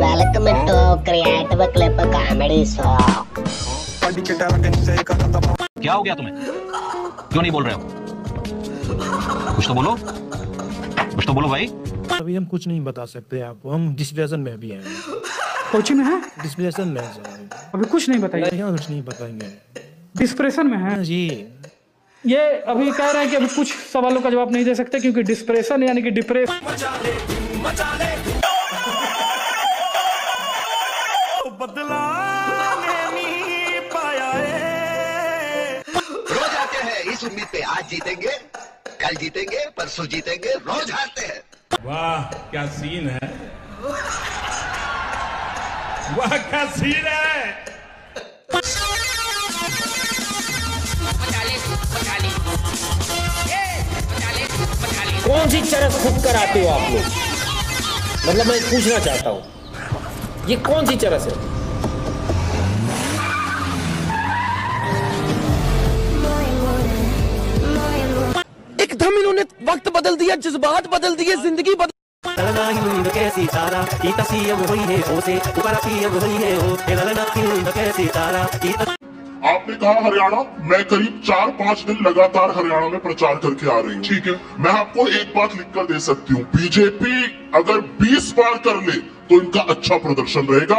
Welcome to Creative Clip Comedy Show. क्या हो गया तुम्हें? क्यों नहीं बोल रहे हो? कुछ तो बोलो, कुछ तो बोलो भाई। अभी हम कुछ नहीं बता सकते आपको, हम डिस्प्रेशन में भी हैं। कोचिंग में है? डिस्प्रेशन में है। अभी कुछ नहीं बताइए। यहाँ कुछ नहीं बताएंगे। डिस्प्रेशन में है जी। ये अभी कह रहे हैं कि अभी कुछ सवालों का जवाब नहीं दे सकते क्योंकि डिस्प्रेशन यानी कि डिप्रेस। बदला नहीं पाया रोज आते हैं इस उम्मीद पे आज जीतेंगे, कल जीतेंगे, परसों जीतेंगे, रोज हारते हैं। वाह क्या सीन है, वाह क्या सीन है। कौन सी चरस फूक कर आते हो आप लोग? मतलब मैं पूछना चाहता हूँ, ये कौन सी चरस है? एकदम इन्होंने वक्त बदल दिया, जज्बात बदल दिए, जिंदगी बदल। आपने कहा हरियाणा, मैं करीब 4-5 दिन लगातार हरियाणा में प्रचार करके आ रही हूँ, ठीक है। मैं आपको एक बात लिख कर दे सकती हूँ, बीजेपी अगर 20 बार कर ले तो इनका अच्छा प्रदर्शन रहेगा।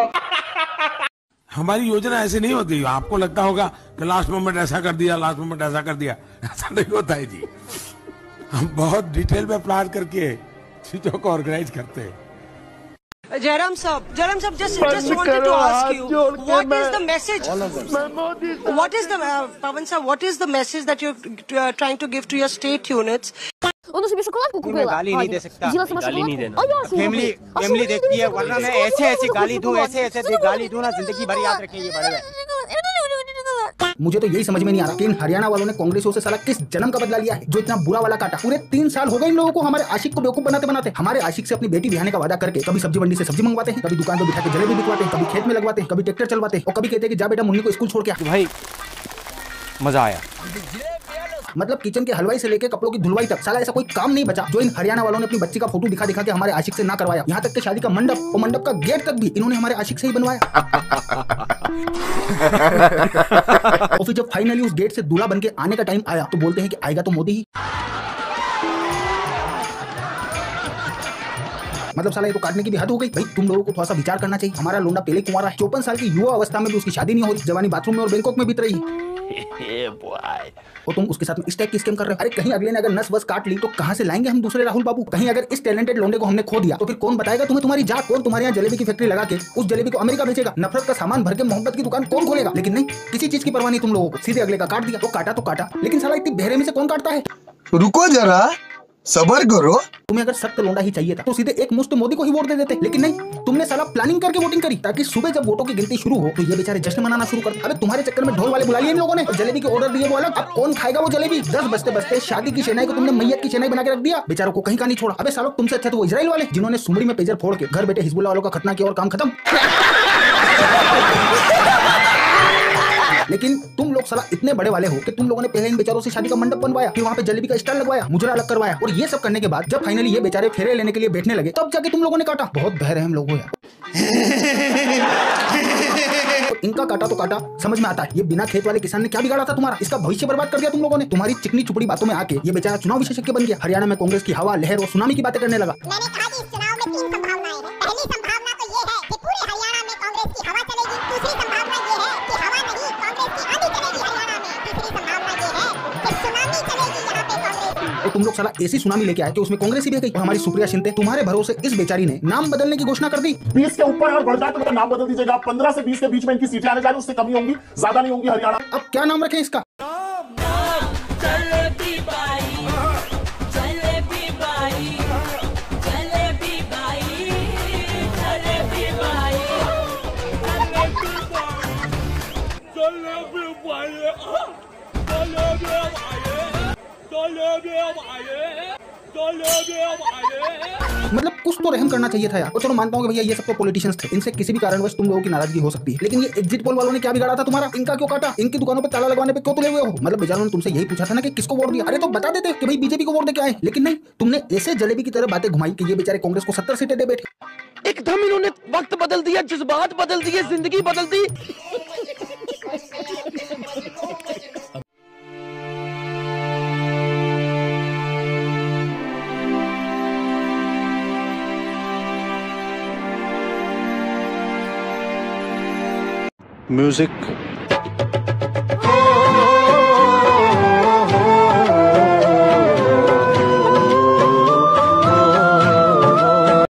हमारी योजना ऐसे नहीं होती। आपको लगता होगा कि लास्ट मोमेंट ऐसा कर दिया, लास्ट मोमेंट ऐसा कर दिया, ऐसा नहीं होता है जी। हम बहुत डिटेल में प्लान करके चीजों को ऑर्गेनाइज करते हैं। Jairam sir, just wanted to ask you, what is the message? What is the Pawan sir? What is the message that you're trying to give to your state units? मैं गाली नहीं दे सकता, गाली नहीं देना। फैमिली देखती है, वरना मैं ऐसे गाली दूं, ऐसे गाली दूं ना, जिंदगी भर याद रखें ये बड़े। मुझे तो यही समझ में नहीं आ रहा कि इन हरियाणा वालों ने कांग्रेसियों से साला किस जन्म का बदला लिया है जो इतना बुरा वाला काटा। पूरे 3 साल हो गए इन लोगों को हमारे आशिक को बेवकूफ बनाते। हमारे आशिक से अपनी बेटी बिहाने का वादा करके कभी सब्जी मंडी से सब्जी मंगवाते हैं, कभी दुकान पर बिठा के जलेबी बिकवाते हैं, कभी खेत में लगवाते हैं, कभी ट्रैक्टर चलवाते हैं और कभी कहते हैं कि जा बेटा मुन्नी को स्कूल छोड़ के आ। भाई मजा आया। मतलब किचन के हलवाई से लेके कपड़ों की धुलवाई तक साला ऐसा कोई काम नहीं बचा जो इन हरियाणा वालों ने अपनी बच्ची का फोटो दिखा के हमारे आशिक से ना करवाया। यहाँ तक कि शादी का मंडप और मंडप का गेट तक भी इन्होंने हमारे आशिक से ही बनवाया। और फिर जब फाइनली उस गेट से दूल्हा बन के आने का टाइम आया तो बोलते हैं कि आएगा तो मोदी ही। मतलब साला ये तो काटने की भी हद हो गई। भाई तुम लोगों को थोड़ा सा विचार करना चाहिए। हमारा लोंडा पहले कुंवारा है, 54 साल की युवा अवस्था में भी उसकी शादी नहीं हो रही, जवानी बाथरूम में और बैंकॉक में बीत रही और तुम उसके साथ में इस टाइप की स्कैम कर रहे हो। अरे कहीं अगले ने अगर नस बस काट ली तो कहां से लाएंगे हम दूसरे राहुल बाबू? कहीं अगर इस टैलेंटेड लोंडे को हमने खो दिया तो फिर कौन बताएगा तुम्हें तुम्हारी जात? कौन तुम्हारे यहाँ जलेबी की फैक्ट्री लगा के उस जलेबी को अमेरिका बेचेगा? नफरत का सामान भर के मोहब्बत की दुकान कौन खोलेगा? लेकिन नहीं, किसी चीज की परवाह नहीं तुम लोगों को, सीधे अगले का काट दिया। तो काटा, लेकिन साला इतनी बेरहमी से कौन काटता है? रुको जरा, सबर करो। तुम्हें अगर सख्त लोंडा ही चाहिए था तो सीधे एक मुश्त मोदी को ही वोट दे देते, लेकिन नहीं, तुमने साला प्लानिंग करके वोटिंग करी ताकि सुबह जब वोटों की गिनती शुरू हो तो ये बेचारे जश्न मनाना शुरू कर। अबे तुम्हारे चक्कर में ढोल वाले बुला लिए इन लोगों ने और जलेबी के ऑर्डर दिए वो अलग। अब कौन खाएगा वो जलेबी? 10 बजते शादी की शहनाई को तुमने मैयत की शहनाई बना के रख दिया। बेचारों को कहीं का नहीं छोड़ा। अबे सालों तुमसे अच्छा तो वो इजराइल वाले जिन्होंने सुमड़ी में पेजर फोड़ के घर बैठे हिजबुल्लाह वालों का खतना किया और काम खत्म। लेकिन तुम लोग साला इतने बड़े वाले हो कि तुम लोगों ने पहले इन बेचारों से शादी का मंडप बनवाया, फिर वहाँ पे जलेबी का स्टॉल लगवाया, मुजरा अलग करवाया और ये सब करने के बाद जब फाइनली ये बेचारे फेरे लेने के लिए बैठने लगे तब जाके तुम लोगों ने काटा। बहुत बहरहम लोग हो यार। तो इनका काटा तो काटा, समझ में आता है ये बिना खेत वाले किसान ने क्या बिगाड़ा था तुम्हारा? इसका भविष्य बर्बाद कर दिया तुम लोगों ने। तुम्हारी चिकनी चुपड़ी बातों में आके ये बेचारा चुनाव विशेषज्ञ बन गया। हरियाणा में कांग्रेस की हवा, लहर और सुनामी की बातें करने लगा। मैंने कहा कि इस चुनाव में 3 संभावनाएं हैं। पहली संभावना तो ये है कि पूरे हरियाणा में कांग्रेस की हवा चलेगी। दूसरी संभावना ये है कि हवा नहीं, कांग्रेस की आंधी चलेगी हरियाणा में। तीसरी संभावना ये है कि सुनामी चलेगी यहाँ पे कांग्रेस। तो तुम लोग साला ऐसी सुनामी लेके आए कि उसमें कांग्रेस ही भी गई। और हमारी सुप्रिया शिंदे तुम्हारे भरोसे इस बेचारी ने नाम बदलने की घोषणा कर दी। 20 के ऊपर अगर बढ़ जाए तो नाम बदल दीजिएगा। 15 से 20 के बीच में इनकी सीटें आने जा रही, उससे कमी होंगी, ज्यादा नहीं होंगी हरियाणा। अब क्या नाम रखें इसका? मतलब कुछ तो रहम करना चाहिए था यार। और चलो मानता हूँ कि भैया ये सब तो पॉलिटिशियंस थे, इनसे किसी भी कारणवश तुम लोगों की नाराजगी हो सकती है, लेकिन ये एग्जिट पोल वालों ने क्या बिगाड़ा था तुम्हारा? इनका क्यों काटा? इनकी दुकानों पे ताला लगवाने पे क्यों तुले हुए हो? मतलब बेचारों ने तुमसे यही पूछा था ना कि किसको वोट दिया। अरे तो बता देते कि भाई बीजेपी को वोट देके आए, लेकिन नहीं, तुमने ऐसे जलेबी की तरह बातें घुमाई कि ये बेचारे कांग्रेस को 70 सीटें दे बैठे। एकदम इन्होंने वक्त बदल दिया, जज्बात बदल दिए, जिंदगी बदल दी। म्यूजिक